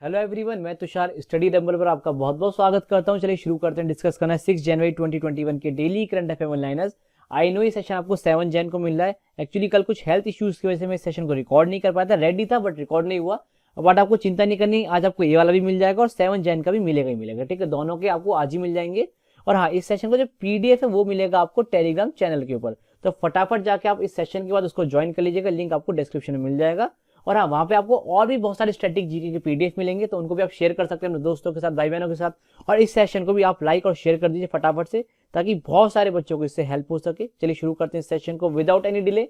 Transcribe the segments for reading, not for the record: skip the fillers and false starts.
Hello everyone, मैं Tushar study dumbbell पर आपका बहुत बहुत स्वागत करता हूं। चलिए शुरू करते हैं। डिस्कस करना है 6 जनवरी 2021 के daily current affair liners. I know ये सेशन आपको 7 जन को मिल रहा है। एक्चुअली कल कुछ हेल्थ इश्यूज की वजह से मैं इस सेशन को रिकॉर्ड नहीं कर पाया था। रेडी था बट रिकॉर्ड नहीं हुआ। बट आपको चिंता नहीं करनी, आज आपको ये वाला भी मिल जाएगा और 7 जन का भी मिलेगा ही मिलेगा। ठीक है, दोनों के आपको आज ही मिल जाएंगे। और हाँ, इस सेशन का जो पीडीएफ है वो मिलेगा आपको टेलीग्राम चैनल के ऊपर। तो फटाफट जाके आप इस सेशन के बाद उसको ज्वाइन कर लीजिएगा। लिंक आपको डिस्क्रिप्शन में मिल जाएगा। और हाँ, वहां पे आपको और भी बहुत सारे स्टैटिक जीके के पीडीएफ मिलेंगे, तो उनको भी आप शेयर कर सकते हैं अपने दोस्तों के साथ, भाई बहनों के साथ। और इस सेशन को भी आप लाइक और शेयर कर दीजिए फटाफट से, ताकि बहुत सारे बच्चों को इससे हेल्प हो सके। चलिए शुरू करते हैं इस सेशन को without any delay.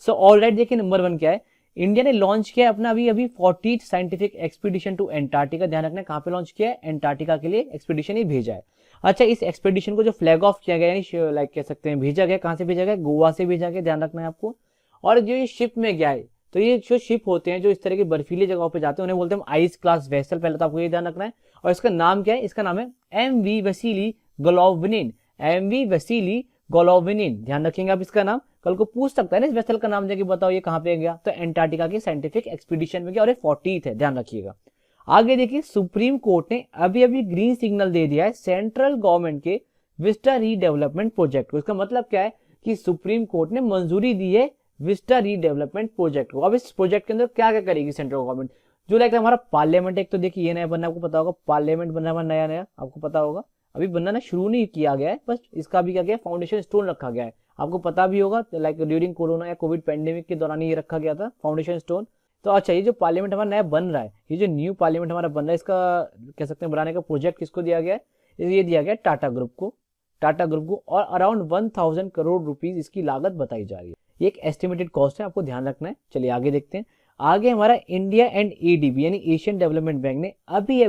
So alright, देखिए नंबर 1 क्या है। इंडिया ने लॉन्च किया अपना अभी 40th scientific expedition to Antarctica. ध्यान रखना, कहां पे लॉन्च किया है? एंटार्क्टिका के लिए एक्सपीडिशन ही भेजा है। अच्छा, इस एक्सपीडिशन को जो फ्लैग ऑफ किया गया, यानी लाइक कह सकते हैं भेजा गया, कहां से भेजा गया? गोवा से भेजा गया। ध्यान रखना है आपको। और जो ये शिप में गया है, तो ये जो शिप होते हैं जो इस तरह की बर्फीली जगहों पे जाते हैं, उन्हें बोलते हैं आइस क्लास वेसल। पहले तो आपको ये ध्यान रखना है। और इसका नाम क्या है? इसका नाम है एमवी वसीली गोलोवनिन। एमवी वसीली गोलोवनिन, ध्यान रखेंगे आप इसका नाम। कल को पूछ सकता है ना इस वेसल का नाम, जाके बताओ ये कहां पे गया। तो एंटार्क्टिका के साइंटिफिक एक्सपीडिशन में गया और ये 40th है, ध्यान रखिएगा। आगे देखिए, सुप्रीम कोर्ट ने अभी ग्रीन सिग्नल दे दिया है सेंट्रल गवर्नमेंट के विस्टा रीडेवलपमेंट प्रोजेक्ट को। इसका मतलब क्या है कि सुप्रीम कोर्ट ने मंजूरी दी है विस्टा रीडेवलपमेंट प्रोजेक्ट को। अब इस प्रोजेक्ट के अंदर क्या क्या करेगी सेंट्रल गवर्नमेंट? जो लाइक हमारा पार्लियामेंट, एक तो देखिए ये नया बनना, आपको पता होगा पार्लियामेंट बनना हुआ नया नया, आपको पता होगा। अभी बनना शुरू नहीं किया गया है, बस इसका भी क्या गया, फाउंडेशन स्टोन रखा गया है। आपको पता भी होगा, लाइक ड्यूरिंग कोरोना या कोविड पेंडेमिक के दौरान ये रखा गया था फाउंडेशन स्टोन। तो अच्छा, ये जो पार्लियामेंट हमारा नया बन रहा है, ये जो न्यू पार्लियामेंट हमारा बन रहा है, इसका कह सकते हैं बनाने का प्रोजेक्ट किसको दिया गया है? ये दिया गया टाटा ग्रुप को। टाटा ग्रुप को, और अराउंड 1000 करोड़ रुपीज इसकी लागत बताई जा रही है। ये एक एस्टिमेटेड कॉस्ट है, आपको ध्यान रखना है। चलिए आगे देखते हैं। आगे हमारा इंडिया एंड एडीबी यानी एशियन डेवलपमेंट बैंक ने अभी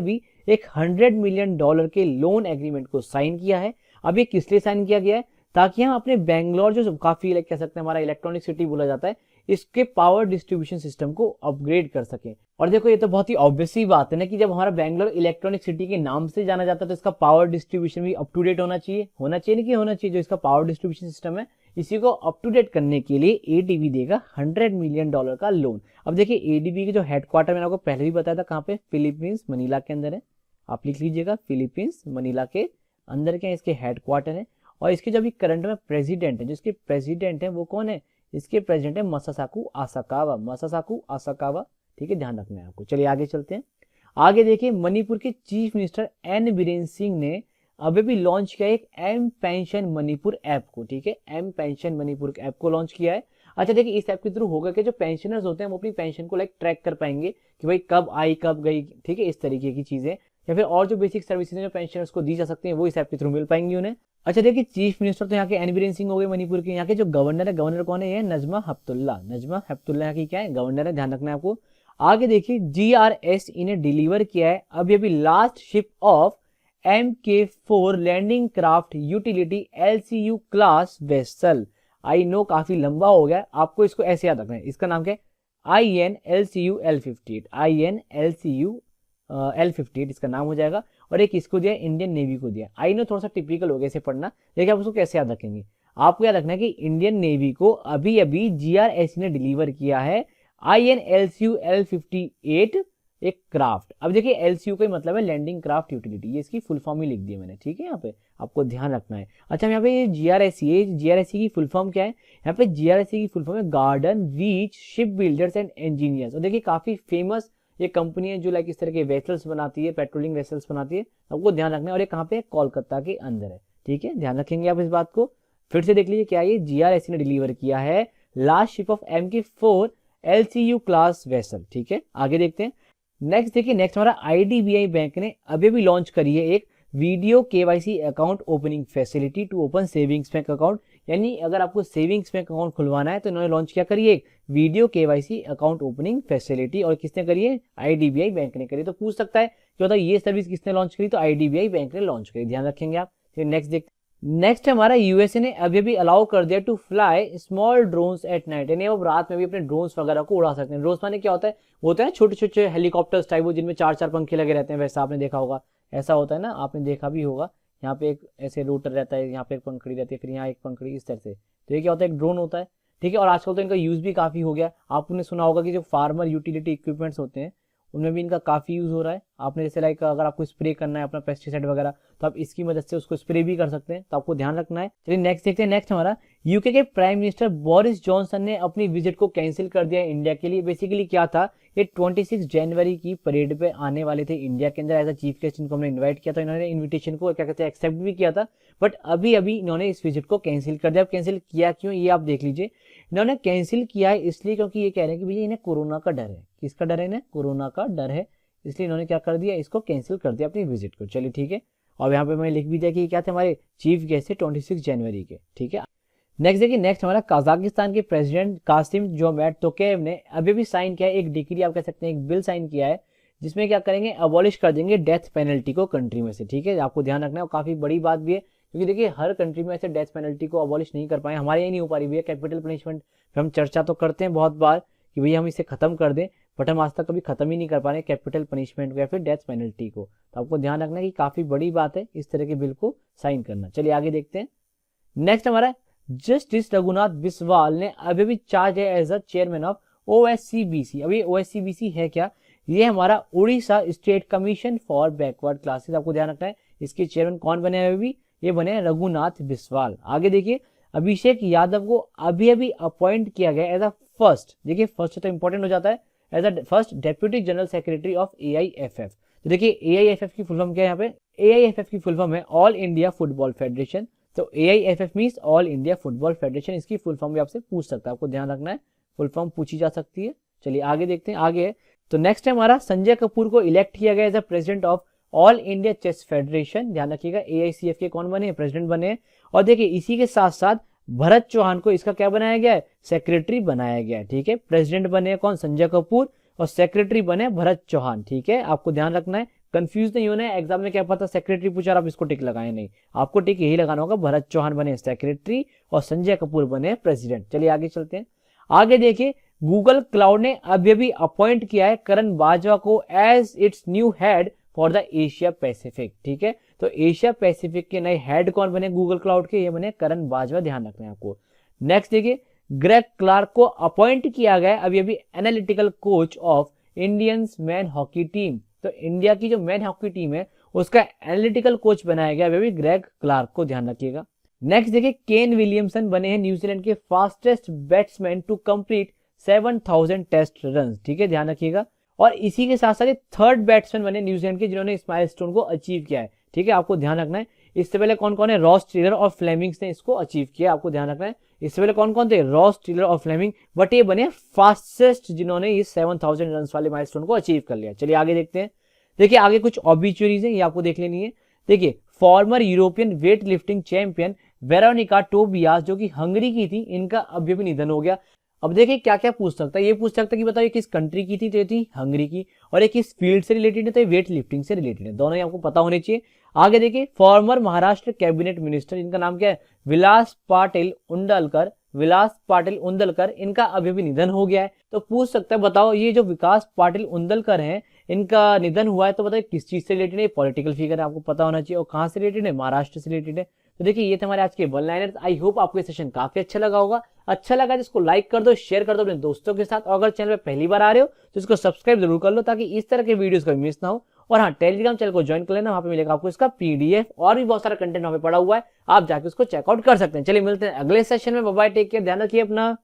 एक $100 मिलियन के लोन एग्रीमेंट को साइन किया है। अब ये किस लिए साइन किया गया है? ताकि हम अपने बैंगलोर, जो काफी कह सकते हैं हमारा इलेक्ट्रॉनिक सिटी बोला जाता है, इसके पावर डिस्ट्रीब्यूशन सिस्टम को अपग्रेड कर सकें। और देखो, ये तो बहुत ही ऑब्वियस सी बात है ना कि जब हमारा बैंगलोर इलेक्ट्रॉनिक सिटी के नाम से जाना जाता है, तो इसका पावर डिस्ट्रीब्यूशन भी अप टू डेट होना चाहिए। होना चाहिए नहीं कि होना चाहिए। जो इसका पावर डिस्ट्रीब्यूशन सिस्टम है, इसी को अप टू डेट करने के लिए एडीबी देगा $100 मिलियन का लोन। अब देखिए, एडीबी के जो हेडक्वार्टर, मैंने आपको पहले भी बताया था कहाँ पे, फिलीपींस मनीला के अंदर है। आप लिख लीजिएगा, फिलीपींस मनीला के अंदर क्या है, इसके हेडक्वार्टर है। और इसके जो अभी करंट में प्रेसिडेंट है, जिसके प्रेसिडेंट है वो कौन है? इसके प्रेसिडेंट है मसासाकू आसाकावा। मसासाकू आसाकावा, ठीक है, ध्यान रखना है आपको। चलिए आगे चलते हैं। आगे देखिए, मणिपुर के chief minister N Biren Singh ने अभी लॉन्च किया एक एम पेंशन मणिपुर ऐप को। ठीक है, एम पेंशन मणिपुर ऐप को लॉन्च किया है। अच्छा देखिए, इस ऐप के थ्रू होगा कि जो पेंशनर्स होते हैं वो अपनी पेंशन को लाइक ट्रैक कर पाएंगे कि भाई कब आई कब गई। ठीक है, इस तरीके की चीजें, या फिर और जो बेसिक सर्विसेज जो पेंशनर्स को दी जा सकती हैं वो इस ऐप के थ्रू मिल पाएंगी उन्हें। अच्छा देखिए, चीफ मिनिस्टर तो यहाँ के एन बीरेन सिंह हो गए मणिपुर के। यहाँ के जो गवर्नर है, गवर्नर कौन है? ये नजमा हेपतुल्ला। नजमा हेपतुल्ला यहाँ की क्या है? गवर्नर है, ध्यान रखना है आपको। आगे देखिए, जीआरएस इन्हें डिलीवर किया है अभी last ship of MK4 landing craft utility LCU class vessel. I know काफी लंबा हो गया, आपको इसको ऐसे याद रखना है। इसका नाम क्या है? INLCU L58। INLCU L58 इसका नाम हो जाएगा। और एक इसको दिया, इंडियन नेवी को दिया। आई नो थोड़ा सा टिपिकल हो गया इसे पढ़ना, लेकिन आप उसको कैसे याद रखेंगे? आपको याद रखना है कि इंडियन नेवी को अभी जीआरएस ने डिलीवर किया है INLCU L58 एक क्राफ्ट। अब देखिए, एलसीयू का मतलब है लैंडिंग क्राफ्ट यूटिलिटी, ये इसकी फुल फॉर्म ही लिख दी है मैंने। ठीक है, यहाँ पे आपको ध्यान रखना है। अच्छा, यहाँ पे जीआरएससी की फुल फॉर्म क्या है? यहाँ पे जीआरएससी की फुल फॉर्म है garden reach ship builders and engineers. और देखिए, काफी फेमस ये कंपनी है जो लाइक इस तरह के वेसल्स बनाती है, पेट्रोलिंग वेसल्स बनाती है। आपको ध्यान रखना है। और ये कहाँ पे? कोलकाता के अंदर है। ठीक है, ध्यान रखेंगे आप इस बात को। फिर से देख लीजिए, क्या ये जीआरएससी ने डिलीवर किया है last ship of MK4 LCU class vessel. ठीक है, आगे देखते हैं। नेक्स्ट देखिए, नेक्स्ट हमारा आईडीबीआई बैंक ने अभी लॉन्च करी है एक video KYC account opening facility to open savings bank account. यानी अगर आपको सेविंग्स बैंक अकाउंट खुलवाना है तो इन्होंने लॉन्च क्या करी है? एक video KYC account opening facility. और किसने करी है? आईडीबीआई बैंक ने करी। तो पूछ सकता है कि बताओ ये सर्विस किसने लॉन्च करी? तो आईडीबीआई बैंक ने लॉन्च करी, ध्यान रखेंगे आप। नेक्स्ट देखते, नेक्स्ट हमारा यूएसए ने अभी अलाउ कर दिया to fly small drones at night. यानी अब रात में भी अपने ड्रोन्स वगैरह को उड़ा सकते हैं। ड्रोन्स माने क्या होता है? वो होता है छोटे छोटे हेलीकॉप्टर्स टाइप, वो जिनमें 4 पंखे लगे रहते हैं, वैसा आपने देखा होगा। ऐसा होता है ना, आपने देखा भी होगा। यहाँ पे एक ऐसे रोटर रहता है, यहाँ पे एक पंखड़ी रहती है, फिर यहाँ एक पंखड़ी, इस तरह से। तो ये क्या होता है? एक ड्रोन होता है। ठीक है, और आजकल तो इनका यूज भी काफी हो गया। आपने सुना होगा कि जो फार्मर यूटिलिटी इक्विपमेंट्स होते हैं उनमें भी इनका काफ़ी यूज़ हो रहा है। आपने जैसे लाइक अगर आपको स्प्रे करना है अपना पेस्टिसाइड वगैरह, तो आप इसकी मदद से उसको स्प्रे भी कर सकते हैं, तो आपको ध्यान रखना है। चलिए नेक्स्ट देखते हैं। नेक्स्ट हमारा यूके के प्राइम मिनिस्टर बोरिस जॉनसन ने अपनी विजिट को कैंसिल कर दिया इंडिया के लिए। बेसिकली क्या था, ये 26 जनवरी की परेड पे आने वाले थे इंडिया के अंदर एज अ चीफ गेस्ट, इनको हमने इन्वाइट किया था, इन्होंने इन्विटेशन को क्या कहते हैं एक्सेप्ट भी किया था, बट अभी इन्होंने इस विजिट को कैंसिल कर दिया। अब कैंसिल किया क्यों, ये आप देख लीजिए। इन्होंने कैंसिल किया है इसलिए क्योंकि ये कह रहे हैं कि भैया इन्हें कोरोना का डर है। किसका डर है, इन्हें कोरोना का डर है, इसलिए इन्होंने क्या कर दिया, इसको कैंसिल कर दिया अपनी विजिट को। चलिए ठीक है, और यहाँ पे मैं लिख भी दिया कि क्या थे हमारे चीफ गेस्ट थे 26 जनवरी के। ठीक है, नेक्स्ट देखिए। नेक्स्ट हमारा कजाकिस्तान के प्रेसिडेंट कासिम जोमेट तोकेव ने अभी भी साइन किया है एक डिक्री, आप कह सकते हैं एक बिल साइन किया है, जिसमें क्या करेंगे, अबॉलिश कर देंगे डेथ पेनल्टी को कंट्री में से। ठीक है, आपको ध्यान रखना है, और काफी बड़ी बात भी है, क्योंकि देखिए हर कंट्री में ऐसे डेथ पेनल्टी को अबॉलिश नहीं कर पाए, हमारे यहाँ नहीं हो पा रही भैया। कैपिटल पनिशमेंट पे हम चर्चा तो करते हैं बहुत बार कि भैया हम इसे खत्म कर दें, बट हम आज तक कभी खत्म ही नहीं कर पा रहे कैपिटल पनिशमेंट को या फिर डेथ पेनल्टी को। तो आपको ध्यान रखना है कि काफी बड़ी बात है इस तरह के बिल को साइन करना। चलिए आगे देखते हैं। नेक्स्ट हमारा जस्टिस रघुनाथ बिस्वाल ने अभी भी चार्ज है as a chairman of OSCBC। अभी OSCBC है क्या, ये हमारा Orissa state commission for backward classes. आपको ध्यान रखना है इसके चेयरमैन कौन बने हैं, अभी ये बने हैं रघुनाथ बिस्वाल। आगे देखिए, अभिषेक यादव को अभी अपॉइंट किया गया एज अ फर्स्ट, देखिए फर्स्ट तो इंपॉर्टेंट हो जाता है, as a first deputy general secretary of AIFF। तो देखिए AIFF की फुल फॉर्म क्या है, यहाँ पे AIFF की फुल फॉर्म है ऑल इंडिया फुटबॉल फेडरेशन। तो AIFF means all India football federation, इसकी फुल फॉर्म भी आपसे पूछ सकता है, आपको ध्यान रखना है, फुल फॉर्म पूछी जा सकती है। चलिए आगे देखते हैं। आगे तो नेक्स्ट है हमारा संजय कपूर को इलेक्ट किया गया as a president of All India Chess Federation. ध्यान रखिएगा AICF के कौन बने, प्रेसिडेंट बने। और देखिए इसी के साथ साथ भरत चौहान को इसका क्या बनाया गया है, सेक्रेटरी बनाया गया है। ठीक है, प्रेसिडेंट बने कौन, संजय कपूर, और सेक्रेटरी बने भरत चौहान। ठीक है, आपको ध्यान रखना है, कंफ्यूज नहीं होना है। एग्जाम में क्या पता सेक्रेटरी पूछा और आप इसको टिक लगाए, नहीं, आपको टिक यही लगाना होगा, भरत चौहान बने सेक्रेटरी और संजय कपूर बने प्रेसिडेंट। चलिए आगे चलते हैं। आगे देखिए, गूगल क्लाउड ने अभी अपॉइंट किया है करण बाजवा को as its new head for the Asia Pacific. ठीक है, तो एशिया पैसिफिक के नए हेड कौन बने गूगल क्लाउड के, ये बने करण बाजवा, ध्यान रखना है आपको। नेक्स्ट देखिए, ग्रेग क्लार्क को अपॉइंट किया गया अभी analytical coach of Indians man hockey team. तो इंडिया की जो मैन हॉकी टीम है उसका एनालिटिकल कोच बनाया गया अभी ग्रेग क्लार्क को, ध्यान रखिएगा। नेक्स्ट देखिए, केन विलियमसन बने हैं न्यूजीलैंड के fastest batsman to complete 7000 test run. ठीक है, ध्यान रखिएगा। और इसी के साथ साथ थर्ड बैट्समैन बने न्यूजीलैंड के जिन्होंने इस माइलस्टोन को अचीव किया है। ठीक है, आपको ध्यान रखना है। इससे पहले कौन कौन है, रॉस टेलर और फ्लेमिंग्स ने इसको अचीव किया, आपको ध्यान रखना है। इससे पहले कौन कौन थे, रॉस टेलर और फ्लेमिंग, बट ये बने फास्टेस्ट जिन्होंने इस 7000 रन वाले माइलस्टोन को अचीव कर लिया। चलिए आगे देखते हैं। देखिए आगे कुछ ऑब्ituaries है, ये आपको देख लेनी है। देखिए, farmer European weight lifting champion Veronica Tobias जो कि हंगरी की थी, इनका अभी निधन हो गया। अब देखिए क्या क्या पूछ सकता है, ये पूछ सकता है कि बताओ ये किस कंट्री की थी, तो ये थी हंगरी की, और ये किस फील्ड से रिलेटेड है, तो ये वेट लिफ्टिंग से रिलेटेड है। दोनों ही आपको पता होने चाहिए। आगे देखिए, फॉर्मर महाराष्ट्र कैबिनेट मिनिस्टर, इनका नाम क्या है, विलास पाटिल उंडलकर, विलास पाटिल उंदलकर, इनका अभी निधन हो गया है। तो पूछ सकता है बताओ ये जो विकास पाटिल उंदलकर हैं, इनका निधन हुआ है, तो बताइए किस चीज से रिलेटेड है, पॉलिटिकल फिगर है, आपको पता होना चाहिए, और कहां से रिलेटेड है, महाराष्ट्र से रिलेटेड है। तो देखिए ये थे हमारे आज के वन लाइनर्स। आई होप आपको ये सेशन काफी अच्छा लगा होगा। अच्छा लगा तो इसको लाइक कर दो, शेयर कर दो अपने दोस्तों के साथ, और अगर चैनल पे पहली बार आ रहे हो तो इसको सब्सक्राइब जरूर कर लो ताकि इस तरह के वीडियोस कभी मिस ना हो। और हाँ, टेलीग्राम चैनल को ज्वाइन कर लेना, वहां पे मिलेगा आपको इसका PDF और भी बहुत सारा कंटेंट वहां पे पड़ा हुआ है, आप जाके उसको चेकआउट कर सकते हैं। चलिए मिलते हैं अगले सेशन में, बाय बाय, टेक केयर, ध्यान रखिए अपना।